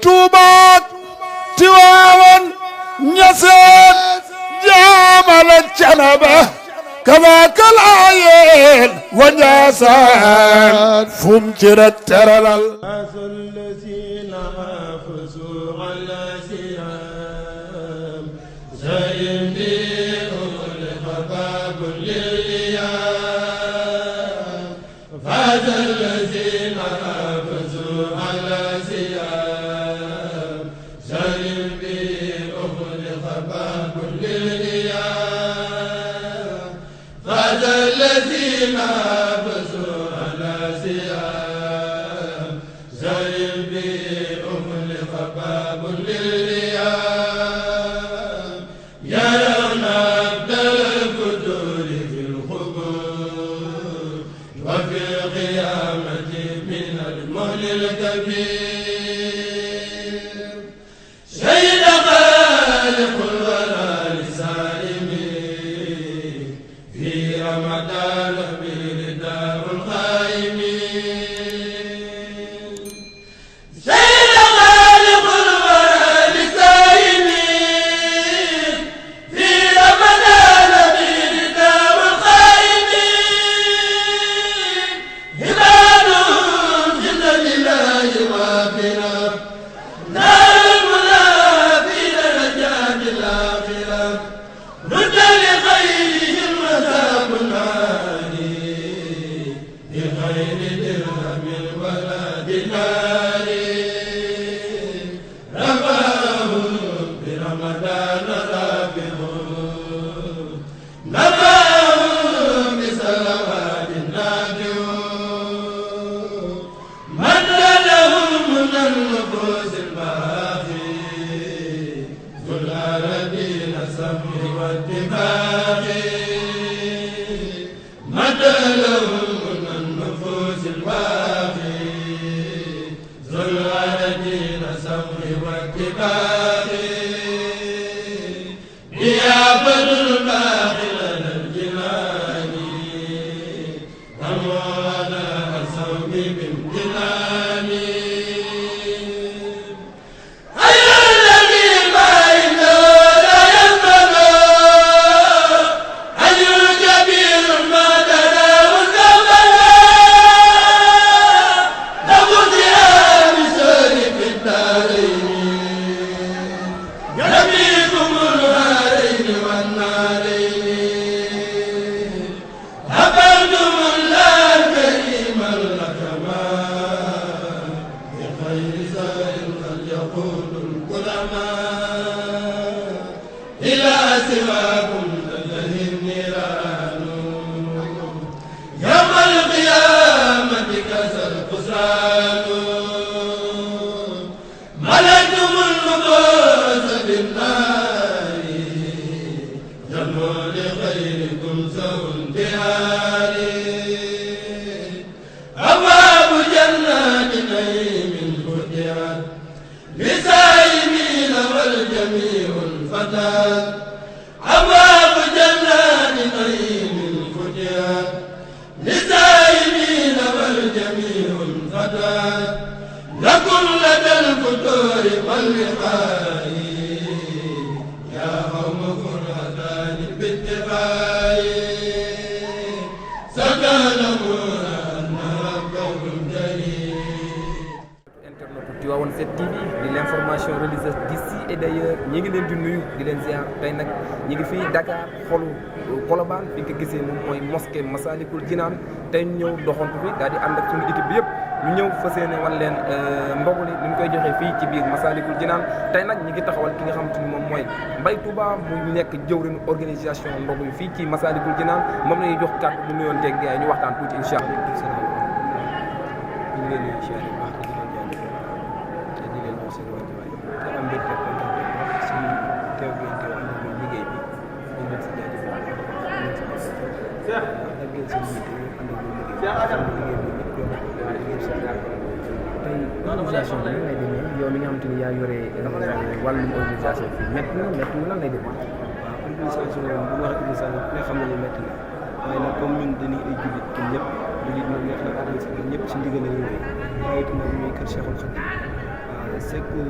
Tuubaak Tiwaawan Ñaseen jaamal ak Canaba kazaaka Laayeen wa Njaasaan fum ci rek teralal Tivaouane 7 TV di l'information religieuse d'ici et d'ailleurs ñi ngi leen di nuyu di leen ziar tey nag ñi ngi fii Dakar xolu Colobane fi nga gisee moom mooy mosquée Massalikul Jinaan tey ñu ñëw doxantu fi daal di ànd ak suñu équipe bi yëpp ñu ñëw fas yéene wan leen ndogu li ñu koy joxee fii ci biir Massalikul Jinaan tey nag ñi ngi taxawal ki nga xamante ni moom mooy Mbaye Touba mu nekk jëwriñu organisation ndogu yi fii ci Massalikul Jinaan moom la ñuy jox kàddu bu nuyoon teeg gars yi ñu waxtaan tuuti incha allah. ñu ngi leen di ziar bu baax di leen jaajëfal te di leen wax seen wàccuwaay te am mbégte kontaan bu baax si teew bi ngeen teew am nañu liggéey bi ñu leen si jaajëfal ñu leen si jaajëfal ak ngeen seen yitte ñu ànd ak liggéey bi ngeen si jaar tey organisation bi lay demee yow mi nga xamante ni yaa yore wàllum organisation fii métti na lan lay demee. waaw organisation bu ñu waxee organisation bi nga xam ne ni métti na waaye nag comme ñun dañuy ay jullit ñun ñëpp jullit moom neex na organisation ñëpp si ndigal la ñuy wéy waaye itam ñuy kër Cheikhul Khadim c'est que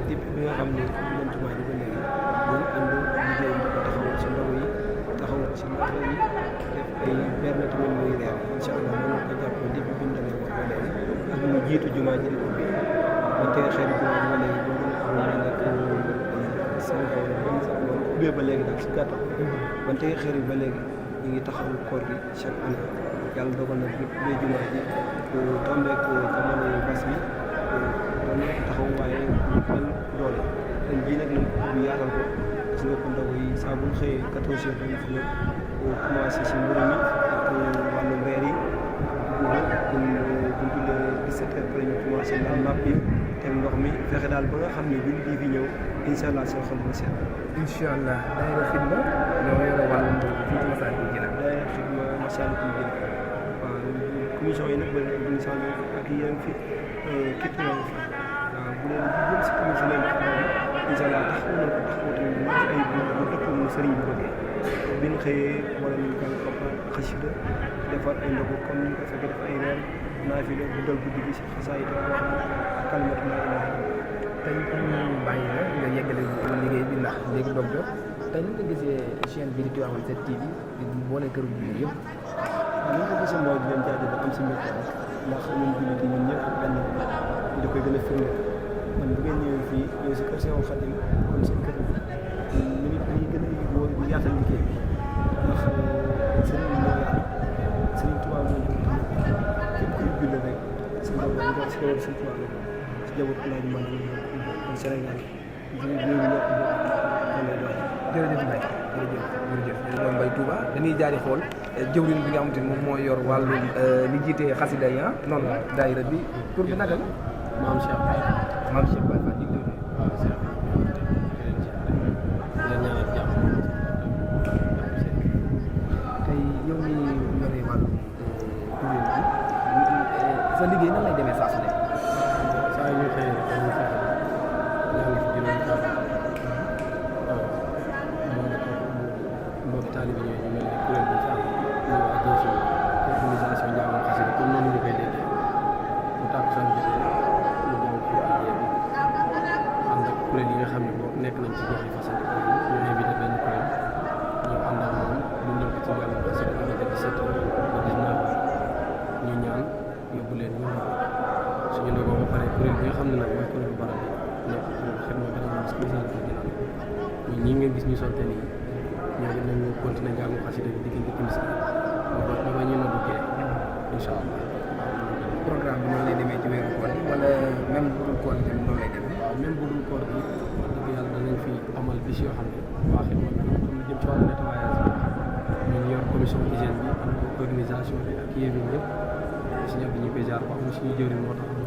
depuis bi nga xam ne ñoom jumaa ji ba léegi ñu ànd liggéey bi ko taxawal ci ndaw yi taxawal ci ndaw yi def ay berne tamit muy reer incha allah mën na ko jàpp depuis bi mu demee ba léegi ak ñu jiitu jumaa ji di ubbi ñu tey xeetu jumaa ji ba léegi boo mën a am nekk seen xaw ubbee ba léegi daal si gàttal ban tey xeer yi ba léegi ñu ngi taxawal koor gi chaque année yàlla dogal na bu ubbee jumaa ji tombeek jamono bas bi doon nañ ko taxaw waaye mel doole ren jii nag lañ ubbi yaatal ko gis nga ko ndaw yi saa bu ñu xëyee 14 heures dañu fi ñëw commencé si mburu mi ak wàllum reer yi buñ jullee 17 heures pare ñu commencé naan napp yi teg ndox mi fexe daal ba nga xam ne buñ di fi ñëw incha allah seen xol bu seet. incha allah daayira xidma ñoo yore wàllum fii ci Massalikul Jinaan. daayira xidma Massalikul Jinaan waaw commission yi nag bëri na commission yi ak yéen fi képp ku fi waaw bu leen di jëm si commission yi incha allah taxaw nañ ko taxaw tamit mu ci ay bu dëppoo mu sëriñ bi bëggee bi ñu xëyee wala ñu jàng Alxuraan xasida defar ay ndogu comme ni ñu ko fekkee def ay reer naafila bu dal guddi gi si xasaay te wax kalimatu laa ilaaha illallaah. tey pour ñu bàyyi la nga yeggale liggéey bi ndax léegi dog jot tey ni nga gisee chaîne bi di Tivaouane 7TV di boole këru bi yëpp. waaw li nga ko gisee mooy di leen jaajëfal am si mbégte rek ndax ñun jullit yi ñun ñëpp benn ñu koy gën a firnde man bu ngeen ñëwee fii ñëw si kër Seexul Xadiim kon seen kër ñu nit ñi gën a woo di yaatal liggéey bi ndax sëriñ bi moo yaatu sëriñ Tuubaa moo ñu tamit képp kuy jullit rek si njaboot bi nga si njaboot sëriñ Tuubaa la si njaboot El Hadj Malick kon Sénégal ñu ñëpp jërëjëf Mbaye jërëjëf moom Mbaye Touba dañuy jaari xool jëwriñ bi nga xamante ni moom moo yor wàllu li jiite xasida yi noonu la daayira bi tur bi naka la maam Cheikh Baye maam Cheikh Baye Fall ñu ngi lay waaw Cheikh leen ñaanal jàmm tey yow mi yore wàllu kuréel bi sa liggéey nan lay demee saa su ne saa yu xëy dañuy fexe yaa ngi fi juróomi taal waaw moo ne ko mbokki taalibe ñooy ñu mel ne kuréel bi ci am ñu agence organisation njàngum xasida comme noonu ñu koy déggee bu tàkkusaan jotee ñu jàng ko àjjee bi ànd ak kuréel yi nga xam ne boo nekk nañ ci gox yi fasal ñu invité benn kuréel ñu ànd ak moom ñu ñëw ko ci njàngum xasida ñu def 17 heures ba 19 heures ñu ñaan yóbbu leen ñu suñu ndogoo ba pare kuréel bi nga xam ne nag mooy kuréelu barab bi nekk xidma bi dañu gis Massalikul Jinaan ñun ñii ngeen gis ñu solte nii ñoo ngi nañu continuer njàngu xasida bi diggante timis ba ba ñu noddu gee incha allah programme bi noonu lay demee ci weeru koor yi wala même bu dul koor yi tamit noonu lay demee waaw même bu dul koor bi wax dëgg yàlla danañ fi amal bis yoo xam ne waa xidma bi comme lu jëm ci wàllu nettoyage bi ñu yor commission hygiène bi am organisation bi ak yéen ñëpp suñu ab ñu koy jaar ba am suñu jëwriñ moo tax moom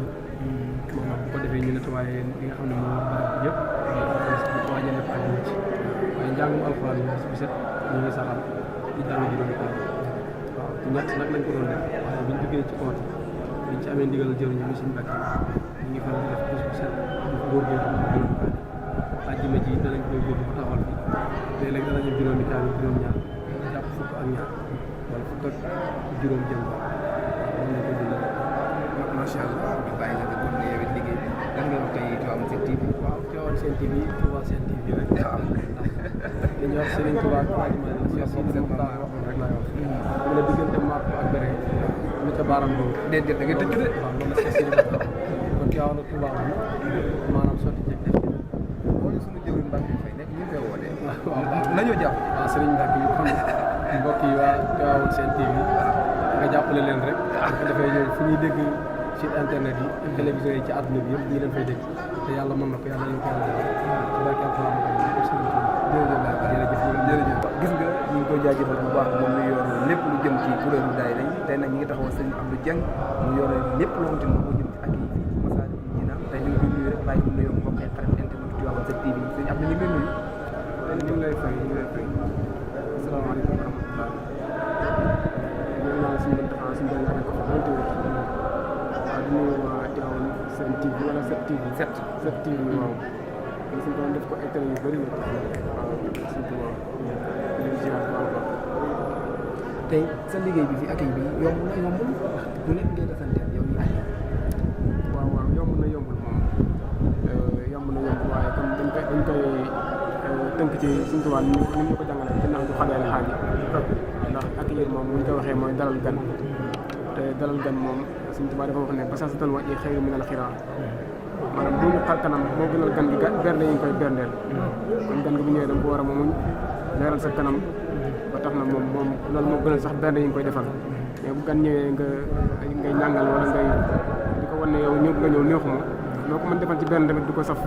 bu ko defee ñu nettoyé li nga xam ne moom barab bi yëpp waajal na pàcc ci waaye njàngum alxuraan bi bis bu set ñu ngi saxal di jàng juróomi koor waaw ci ñett nag lañ ko doon def waaye biñ duggee ci koor biñ ci amee ndigal jëriñ ñu suñu bakkan ñu ngi faral di def bis bu set góorgóorlu am juróomi kaamil àjjuma ji danañ koy góorlu ba taxawal fi léeg-léeg danañu juróomi kaamil juróom-ñaar jàpp fukk ak ñaar wala fukk ak juróom jëm ba moom la ko dundal macha allah ñu bàyyi la nga kon yow it liggéey lan nga wax tey Tivaouane 7TV waaw Tivaouane 7TV Touba 7TV rek waaw li ñuy wax Serigne Touba Fadima li ñuy wax Sidi Mokhtar waxoon rek laay wax mu ne diggante Marko ak Béré lu ca baaram dóor déedéet da ngay tëj de waaw loolu la Sidi Mokhtar kon Tivaouane Touba maanaam sotti ceeg def wala suñu jëwriñ Mbacke Faye nekk ñu koy woote waaw nañoo jàpp waaw Serigne Mbacke yi kon mbokk yi waa Tivaouane 7TV nga jàppale leen rek bu ko defee ñoom fu ñuy dégg site internet yi ak télévision yi ci àdduna bi yëpp ñu leen fay dégg te yàlla mën na ko yàlla ñu ko yàlla defal ci barke alxuraan jërëjëf gis nga ñu ngi koy jaajëfal bu baax moom mi yor lépp lu jëm ci kuréelu daayira yi tey nag ñi ngi taxawal sëñ Abdou Dieng mu yore lépp loo xamante ni moo jëm ci ak yi fii ci Massalikul Jinaan tey ñu ngi koy nuyu rek bàyyi ko nuyoo mbokk yi xarit internet Tivaouane 7TV sëñ Abdou ñu ngi lay nuyu ñu ngi lay fay ñu ngi lay fay asalaamaaleykum wa rahmatulah ñu naan suñu bënt xanaa suñu bënt ñaareel ko fa bënt wu waaw di nuyu waa Tivaouane 7TV wala 7TV 7TV waaw suñu doon def ko ay télé yu bëri la waaw surtout waaw leen ziar bu baax tey sa liggéey bi fi accueil bi yomb na yombul du nekk ngay defanteel yow ñu ay waaw waaw yomb na yombul moom dañ koy tënk ci Sëriñ Tuubaa ni ñu ko jàngalee ci nax du xadaali xaaj yi ndax accueillir moom bu ñu ko waxee mooy dalal gan te dalal gan moom Sëriñ Tuubaa dafa wax ne ba sax doon wàññi xëy min al xiraa maanaam bu ñu xar kanam moo gënal gan gi bernde yi ñu koy berndeel kon gan gi bu ñëwee da nga ko war a muñ leeral sa kanam ba tax na moom loolu moo gënal sax bernde yi ñu koy defal mais bu gan ñëwee ngay ñàngal wala ngay di ko wan ne yow ñëw nga ñëw neexuma loo ko mën defal ci benn tamit du ko saf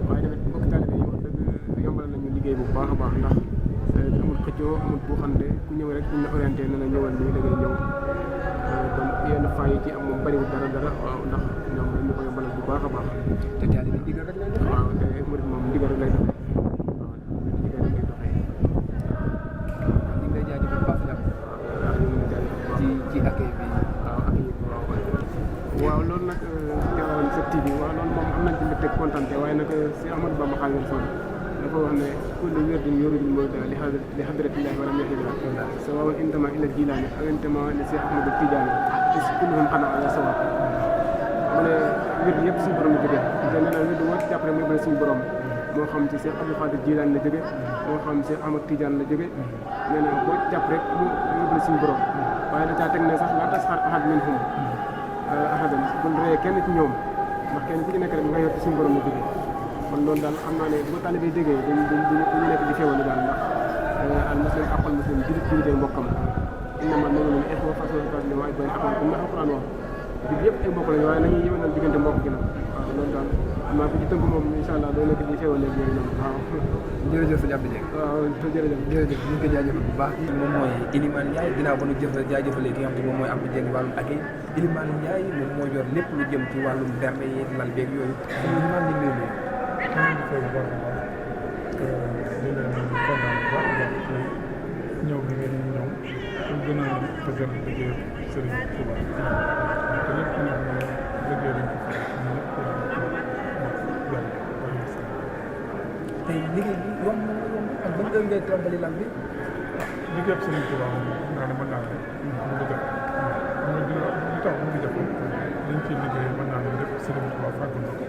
waaye tamit mbokk taalibe yi wax dëgg yombal nañu liggéey bu baax a baax ndax amul xëccoo amul buuxante ku ñëw rek ñu la orienté ne la ñëwal nii da ngay ñëw kon yenn fois yi ci am moom bariwul dara waaw ndax ñoom dañu ko yombalal bu baax a baax te taalibe ndigal rek lay def waaw te murid moom ndigal rek lay doxee waaw ndigal rek lay doxee ñu ngi lay jaajëfal baax ci accueil bi waaw loolu nag teewoon sa TV waaw loolu moom am nañ ci mbégte kontante waaye nag si Ahmadou Bamba Xaadimu Rasuul dafa wax ne kullu wirdin yuridul murida li hadratillahi walam yahidra sawaa'un intama ila jilaani aw intama li Seex Ahmadu Tijaani is kulluhum xanaa ala sawa mu ne wird yëpp suñu borom la jóge te nee na wird woo ci jàppale muy bëri suñu borom moo xam ci Seex Abdul Xaadir Jilaani la jóge moo xam Seex Ahmadu Tijaan la jóge nee na boo jàpp rek mu yóbbu suñu borom waaye da caa teg ne sax laa tasxar ahad minhum ahadan bul ree kenn ci ñoom ndax kenn ku ci nekk rek nga yor ci suñu borom la jóge kon loolu daal xam naa ne bu ko taalibe déggee duñu nekk di xéwal daal ndax al muslim aqul muslim jullit mbokkam innamal mu'minuuna ixwa fas'alu waaye benn aqul comme alquran wax jullit yëpp ay mbokk lañu waaye nañuy yéwénal diggante mbokk gi nag waaw loolu daal xam naa ko ci tënk moom incha allah doo nekk di xéwal léegi yooyu noonu waaw jërëjëf sëñ Abdou Dieng waaw jërëjëf ñu ngi koy jaajëfal bu baax moom mooy Ilimane Ndiaye ginnaaw ba nu jaajëfalee ki nga xam te moom mooy Abdou Dieng wàllum accueil Ilimane Ndiaye moom moo yor lépp lu jëm ci wàllum berne yi lal beeg yooyu Ilimane ñu ngi lay ñëw bi ngeen ñëw pour gën a fësal liggéey Serigne Touba te lépp ñoo xam ne liggéey lañ ko tey liggéey bi yomb na ak ban heure ngay tàmbali lal bi liggéey Serigne Touba moom naa ne mën naa ne mu ngi def li tax mu ngi def liñ ciy liggéey mën naa ne lépp Serigne Touba fàggu na ko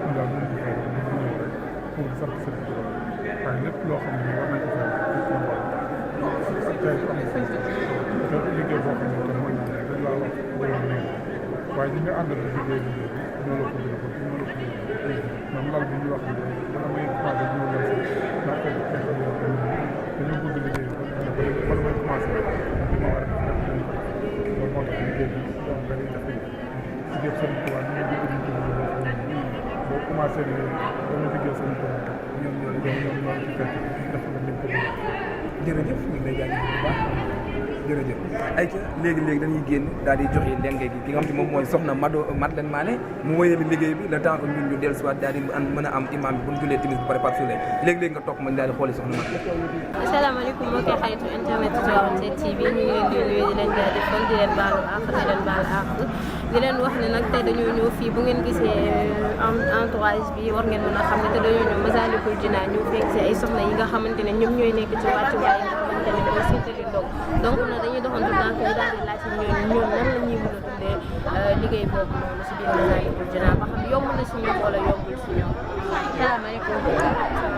ñu daal ñu ngi ñëw rek pour sant Serigne Touba waaye lépp loo xam ne war nañ ko fay tey am te liggéey boo xam ne te mën naa ne dañ laa wax borom néew waaye ñi nga àndal liggéey bi ñoo la ko gën a ko ñoo la ko gën a même lal bi ñu wax ni bala may commencé ñëw leen si naa fekk ay xam ne dañoo bëgg liggéey bi bala may commencé li ma war a def lépp dañ ko loolu moo tax liggéey bi donc dañuy def liggéey Sëriñ Tuubaa ñu ngi bëgg ñu boo commencé ni dama liggéey Sëriñ Tuubaa ñoom ñoo ci fekk def la ñu ko bëgg jërëjëf ñu ngi lay jaajëfal bu baax jërëjëf ayca léegi dañuy génn daal di joxe lenge gi ki nga xam te moom mooy soxna Madeleine Mané mu wéyali liggéey bi le temps que ñun ñu dellusiwaat daal di mën a am imam bi bu ñu jullee timis bu pare Pape Souley léegi nga toog ma daal di xooli soxna Madeleine. asalaamaaleykum mbokki xaritu internet Tivaouane TV ñu ngi leen di nuyu di leen jaajëfal di leen baalu àq di leen baal àq di leen wax ne nag tey dañoo ñëw fii bu ngeen gisee entourage bi war ngeen mën a xam ne te dañoo ñëw Massalikul Jinaan ñu fekk si ay soxna yi nga xamante ne ñoom ñooy nekk ci wàccuwaay yi nga xamante ne mooy séddale ndog donc nag dañuy doxantu ndànk yi daal di laaj si ñoom nan la ñuy mën a dundee liggéey boobu noonu si biir Massalikul Jinaan ba xam yomb na si ñoom wala yombul si ñoom. salaamaaleykum.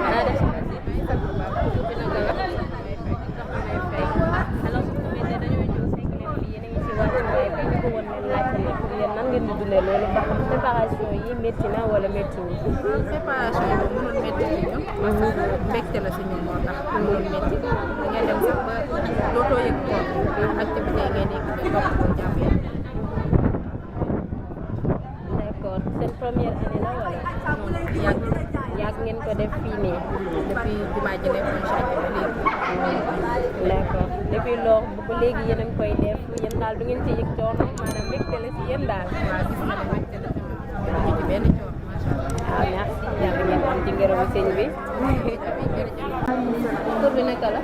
naa def si nan ngeen di dundee loolu ba xam préparation yi métti na wala métti wu. préparation yi mënul métti ci ñun. mbégte la si ñun moo tax mënul métti da ngay dem sax ba dootoo yëg koor activité yi ngay nekk di topp ko jàpp yàlla. d'accord seen première année la wala. yàgg ngeen ko def fii nii. depuis jumaa ji nekkoon chantier ba léegi. d'accord depuis loolu ba léegi yéen a ngi koy def yéen daal du ngeen ci yëg coono maanaam mbégte la si yéen daal. waaw gis nga ne mbégte la si ñun. ñu ci benn coono macha allah. ah merci yàlla ngeen am ci ngërëmu sëñ bi. tur bi naka la.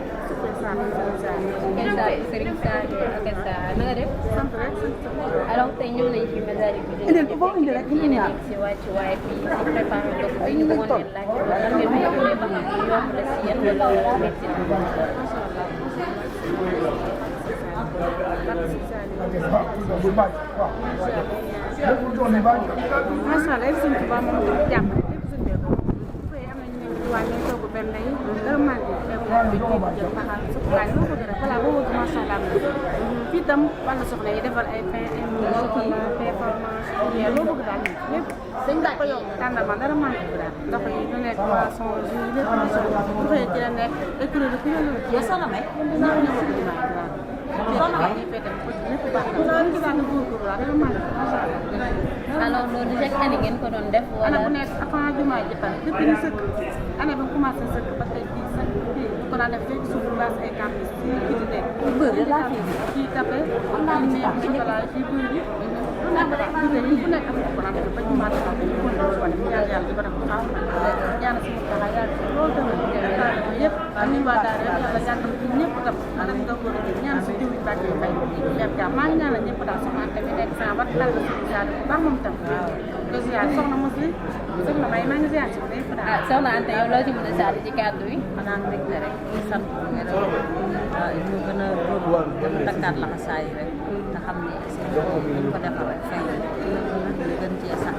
Kensa Serigne Sadio Akessa na nga def. sant rek alors tey ñëw nañu fi Massalikul Jinaan ñu nekk si wàccuwaay bi di préparé ndogu bi ñu bëggoon leen laaj lan ngeen mën a dundee ba xam ne yomb la si yéen wala métti na. macha allah sëñ Tuubaa moom jàpp lépp suñu bi jël taxaw suqalaay loo bëgg rek voilà boo bëgg macha allah fii tam wàllu soxna yi defal ay pain ay performance loo bëgg daal lépp dañ daa ko yokk tàndal man dara manqué bi daal ndox yi du nekk poisson jus lépp lu soxla bu xëyee ci la nekk école ku yëngu ci soxna may ñëpp ñëpp di may daal soxna may ñi fete ñëpp baax na ñu daal na góorgóorlu daal dara manqué macha allah alors loolu chaque année ngeen ko doon def wala année bu nekk avant jumaa ji pare depuis ñu sëkk année bi mu commencé sëkk ba tey bii sax bii ñu ko daan def fekk suuf base ay campus fii ki di nekk bëri laa fii tapé am naa ne chocolat fii bëri bi bu nekk am na ko daan def ba jumaa taxaw ñu ko doon wane ñaan yàlla di ko def xaw ñaan suñu taxaw yàlla loolu tamit yëpp ñu waa daara yàlla jàppal ci ñëpp tam anam nga ko ñaan su jiw bàcc fay ñaan jàmm maa ngi ñaanal ñëpp daal sama tamit nekk sama wat dal ci ziar bu baax moom tam ko ziar soxna Moussa soxna May maa ngi ziar ci ñëpp daal soxna Anta yow loo ci mën a saal ci kàddu yi xanaa mbégte rek di sant ñu gën a góorgóorlu takkaat laxasaay rek te xam ne seen bopp ñu ko defal rek fay ñu gën cee sax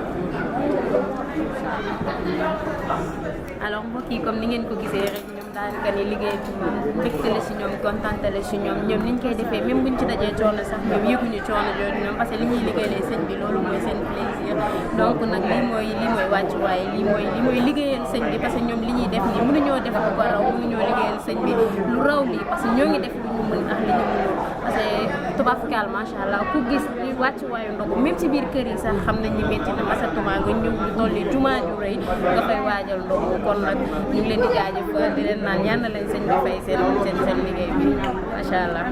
alors mbokk yi comme ni ngeen ko gisee rek ñoom daanaka ni liggéey bi mbégte la si ñoom kontante la si ñoom niñ koy defee même buñ ci dajee coono sax ñoom yëguñu coono jooju ñoom parce que li ñuy liggéeyee sëñ bi loolu mooy seen plaisir donc nag lii mooy wàccuwaay lii mooy liggéeyal sëñ bi parce que ñoom li ñuy def nii mënuñoo def lu ko raw mënuñoo liggéeyal sëñ bi lu raw lii parce que ñoo ngi def lu ñu mën ak li ñu mënul parce que tubaafkaal macha allah ku gis li wàccuwaayu ndogu même ci biir kër yi sax xam nañ ni métti na parce que tumaa nga ñëw lu toll ni jumaa ju rëy nga fay waajal ndogu kon nag ñu ngi leen di jaajëfal di leen naan yal na leen sëñ bi fay seen liggéey bi macha allah.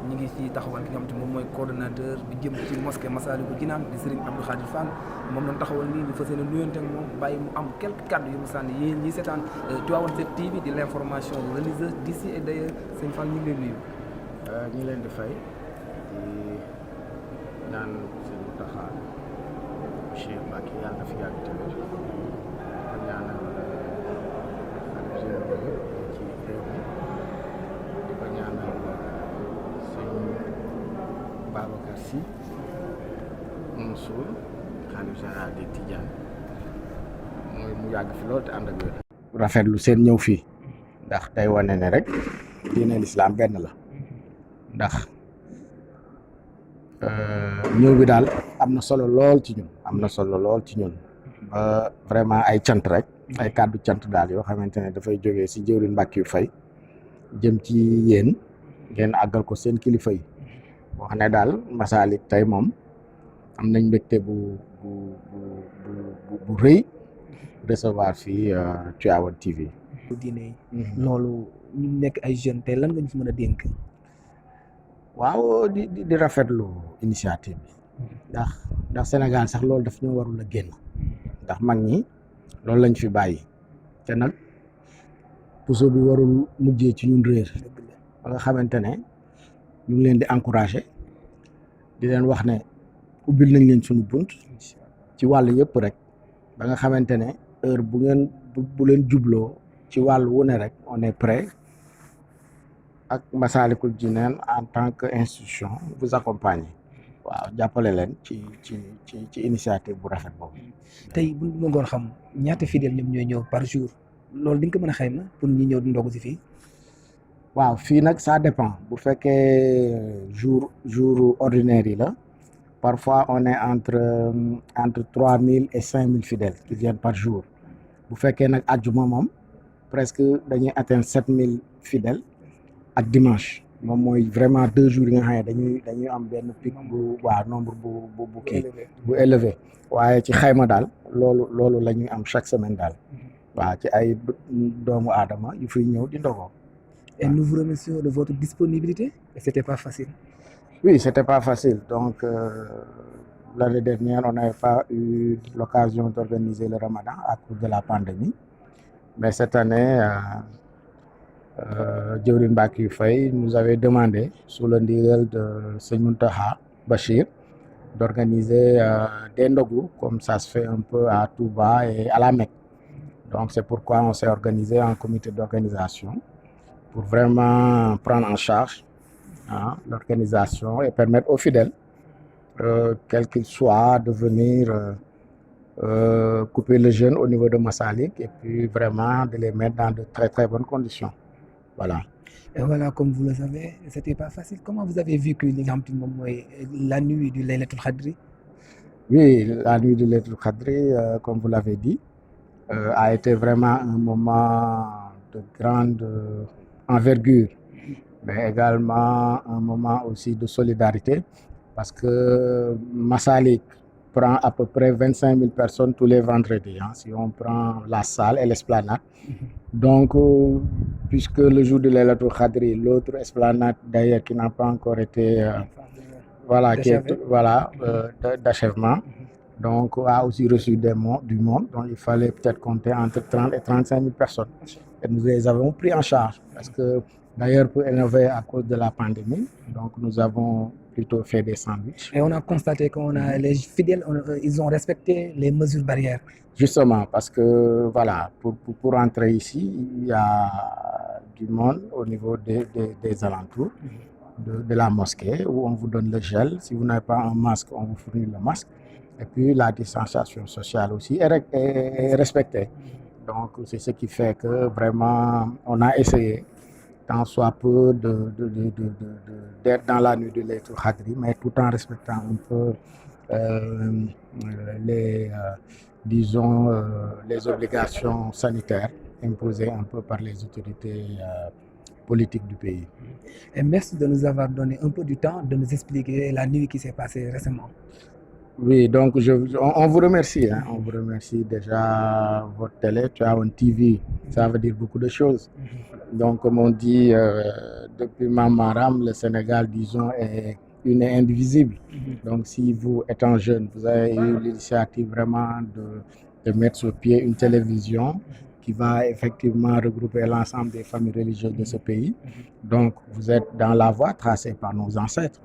ñi ngi ci taxawal ki nga xam te moom mooy coordonnateur bi jëm ci mosquée Massalikul Jinaan di Serigne Abdou Khadir Fall moom lañ taxawal nii ñu fas yéene nuyonte ak moom bàyyi mu am quelques kàddu yu mu sànni yéen ñi seetaan Tivaouane 7 TV di l'information religieuse d'ici et d'ailleurs sëñ Fall ñu ngi leen nuyu. ñu leen di fay di ñaan sëñ Mountakha Cheikh Mbacké yàlla na fi yàgg te wér di ñaanal ci réew mi di ko ñaanal sëñ Babacar Sy Mansour xalif général des Tidianes mooy mu yàgg fi loolu te ànd ak wér. rafetlu seen ñëw fii ndax day wane ne rek diine lislaam benn la ndax ñëw bi daal am na solo lool ci ñun ba vraiment ay cant rek ay kàddu cant daal yoo xamante ne dafay jógee si jëwriñ Mbàkke yu fay jëm ci yéen ngeen àggal ko seen kilifa yi wax ne daal Masalik tey moom am nañ mbégte bu rëy recevoir fii Tivaouane TV. diine yi loolu ñu nekk ay jeunes tey lan nga ñu fi mën a dénk. waaw di rafetlu initiative bi ndax Sénégal sax loolu daf ñu warul a génn ndax mag ñi loolu lañ fi bàyyi te nag puso bi warul mujjee ci ñun réer ba nga xamante ne ñu ngi leen di encourager di leen wax ne ubbil nañ leen suñu bunt ci wàll yëpp rek ba nga xamante ne heure bu leen jubloo ci wàll wu ne rek on est prêt ak Massalikul Jinaan en tant que institution vous accompagne waaw jàppale leen ci initiative bu rafet boobu. tey bu ñu bëggoon xam ñaata fidèles ñoom ñooy ñëw par jour loolu di nga ko mën a xayma pour ñi ñëw di ndogu si fii. waaw fii nag ça dépend bu fekkee jour ordinaire yi la parfois on est entre 3000 et 5000 fidèles qui viennent par jour bu fekkee nag àjjuma moom presque dañuy atteindre 7000 fidèles ak dimanche moom mooy vraiment 2 jours yi nga xam ne dañuy am benn pic bu nombre bu kii bu élevé waaye ci xayma daal loolu la ñuy am chaque semaine daal waaw ci ay doomu aadama yu fiy ñëw di ndogoo. Et nous vous remercions de votre disponibilité. Et c'était pas facile. Oui, c'était pas facile. Donc, l'année dernière, on n'avait pas eu l'occasion d'organiser le Ramadan à cause de la pandémie. Mais cette année, Djibril Baki Faye nous avait demandé, sous le ndigal de Seigneur Mountakha Bachir, d'organiser des ndogu, comme ça se fait un peu à Touba et à la Mecque. Donc, c'est pourquoi on s'est organisé en comité d'organisation pour vraiment prendre en charge l'organisation et permettre aux fidèles, quel qu'il soit, de venir couper le jeûne au niveau de Massalik et puis vraiment de les mettre dans de très très bonnes conditions. Voilà. Et voilà, comme vous le savez, c'était pas facile. Comment vous avez vécu la nuit du Laylatul Qadri? Oui, la nuit du Laylatul Qadri, comme vous l'avez dit, a été vraiment un moment de grande envergure, mais également un moment aussi de solidarité parce que Massalik prend à peu près 25 000 personnes tous les vendredis, si on prend la salle et l'esplanade. Donc, puisque le jour de Laylatul Qadri, l'autre esplanade d'ailleurs qui n'a pas encore été d'achèvement, donc a aussi reçu du monde, donc il fallait peut-être compter entre 30 et 35 000 personnes. Et nous les avons pris en charge parce que d'ailleurs pour innover à cause de la pandémie, donc nous avons plutôt fait des sandwichs. Et on a constaté les fidèles, ils ont respecté les mesures barrières. Justement, parce que voilà, pour entrer ici, il y a du monde au niveau des alentours de la mosquée où on vous donne le gel. Si vous n'avez pas un masque, on vous fournit le masque. Et puis la distanciation sociale aussi est respectée. Donc c'est ce qui fait que vraiment on a essayé tant soit peu d'être dans la nuit de Laylatul Qadri, mais tout en respectant un peu les obligations sanitaires imposées un peu par les autorités politiques du pays. Et merci de nous avoir donné un peu du temps de nous expliquer la nuit qui s'est passée récemment. Oui, donc on vous remercie. On vous remercie déjà, votre télé, Tivaouane TV, ça veut dire beaucoup de choses. Donc, comme on dit, depuis Mamaram, le Sénégal, disons, est une et indivisible. Donc, si vous, étant jeune, vous avez eu l'initiative vraiment de mettre sur pied une télévision qui va effectivement regrouper l'ensemble des familles religieuses de ce pays. Donc, vous êtes dans la voie tracée par nos ancêtres.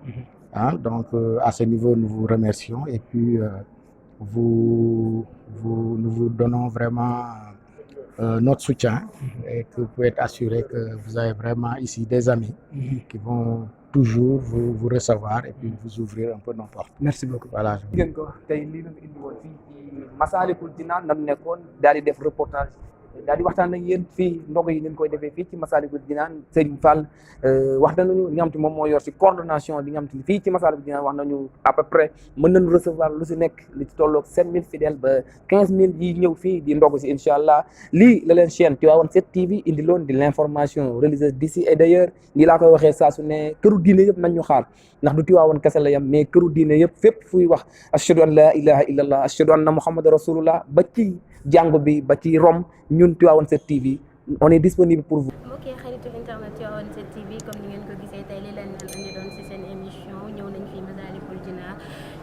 Donc, à ce niveau, nous vous remercions et puis nous vous donnons vraiment notre soutien et que vous pouvez être assuré que vous avez vraiment ici des amis qui vont toujours vous recevoir et puis vous ouvrir un peu nos portes. Merci beaucoup. Voilà. Massalikul Jinaan nan nekkoon daal di def reportage daal di waxtaan ak yéen fii ndogu yi ngeen koy defee fii ci Massalikul Jinaan. Serigne Fall wax nañu li nga xam te moom moo yor ci coordination li nga xam te fii ci Massalikul Jinaan wax nañu à peu près mën nañu recevoir lu si nekk li ci tolloog 7000 fidèles ba 15000 yi ñëw fii di ndogu si incha allah lii la leen chaîne Tivaouane 7 TV indi loon di l'information religieuse d'ici et d'ailleurs nii laa koy waxee saa su ne këru diine yëpp nañ ñu xaar ndax du Tivaouane kese la yam mais këru diine yëpp fépp fuy wax ashhadu an la ilaha illallah ashhadu anna muhammadan rasulullah ba ci jàngu bi ba ci Rome ñun Tivaouane 7 TV on est disponible pour vous. mbokk yi xaritu internet Tivaouane 7 TV comme ni ngeen ko gisee tey li leen andi doon ci seen émission ñëw nañ fi Massalikul Jinaan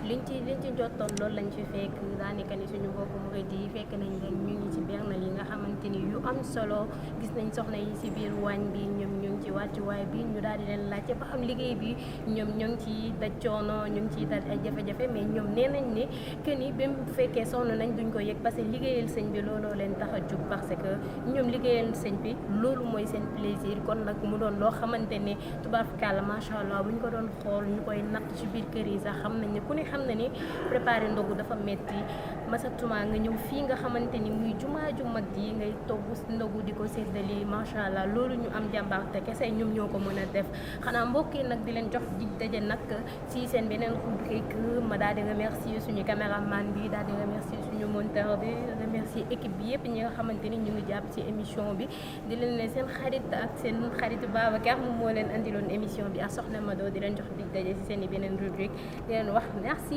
liñ ci jottoon loolu lañ fi fekk daanaka ni suñu mbokku murid yi fekk nañ leen ñu ngi ci bernal yi nga xamante ni yu am solo gis nañ soxna yi ci biir waañ bi ñoom ñu ngi ci wàccuwaay bi ñu daal di leen laajte ba xam liggéey bi ñoom ñoo ngi ciy daj coono ñu ngi ciy daj ay jafe-jafe mais ñoom nee nañ ne que ni ba mu fekkee sonn nañ duñ ko yëg parce que liggéeyal sëñ bi looloo leen tax a jug parce que ñoom liggéeyal sëñ bi loolu mooy seen plaisir kon nag mu doon loo xamante ne tubaarkalla macha allah bu ñu ko doon xool ñu koy natt ci biir kër yi sax xam nañ ne ku ne xam na ni préparer ndogu dafa metti masatuma nga ñëw fii nga xamante ni muy jumaa ju mag ji ngay togg ndogu di ko séddali macha allah loolu ñu am jàmbaarte kese ñoom ñoo ko mën a def xanaa mbokk yi nag di leen jox dig daje nag ci seen beneen rubrique ma daal di remercier suñu caméraman bi daal di remercier suñu monteur bi remercier équipe bi yëpp ñi nga xamante ni ñu ngi jàpp ci émission bi di leen ne seen xarit ak seen xaritu Babacar moom moo leen andiloon émission bi ak Soxna Mado di leen jox dig daje ci seen i beneen rubrique di leen wax merci.